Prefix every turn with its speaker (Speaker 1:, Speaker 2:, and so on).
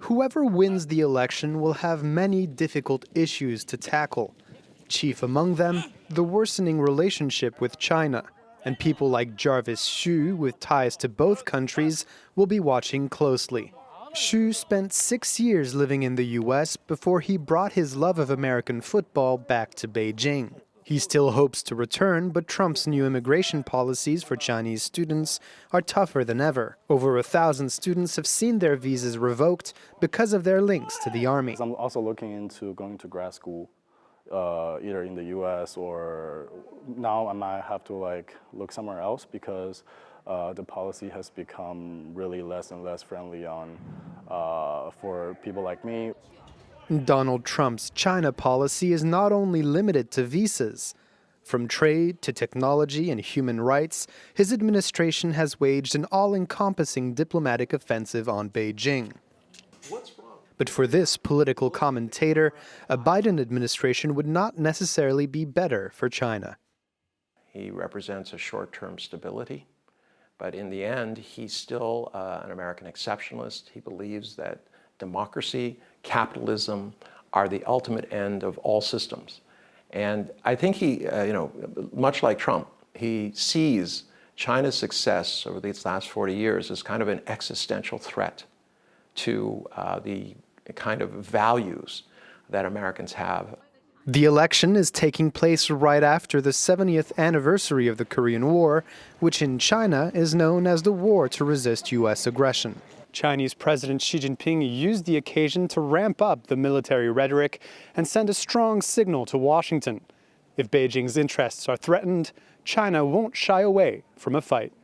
Speaker 1: Whoever wins the election will have many difficult issues to tackle. Chief among them, the worsening relationship with China. And people like Jarvis Xu, with ties to both countries, will be watching closely. Xu spent 6 years living in the US before he brought his love of American football back to Beijing. He still hopes to return, but Trump's new immigration policies for Chinese students are tougher than ever. Over 1,000 students have seen their visas revoked because of their links to the army.
Speaker 2: I'm also looking into going to grad school, either in the US or now I might have to look somewhere else because the policy has become really less and less friendly for people like me.
Speaker 1: Donald Trump's China policy is not only limited to visas. From trade to technology and human rights, his administration has waged an all-encompassing diplomatic offensive on Beijing. But for this political commentator, a Biden administration would not necessarily be better for China.
Speaker 3: He represents a short-term stability, but in the end, he's still an American exceptionalist. He believes that democracy, capitalism are the ultimate end of all systems. And I think he, much like Trump, he sees China's success over these last 40 years as kind of an existential threat to the kind of values that Americans have.
Speaker 1: The election is taking place right after the 70th anniversary of the Korean War, which in China is known as the war to resist U.S. aggression. Chinese President Xi Jinping used the occasion to ramp up the military rhetoric and send a strong signal to Washington. If Beijing's interests are threatened, China won't shy away from a fight.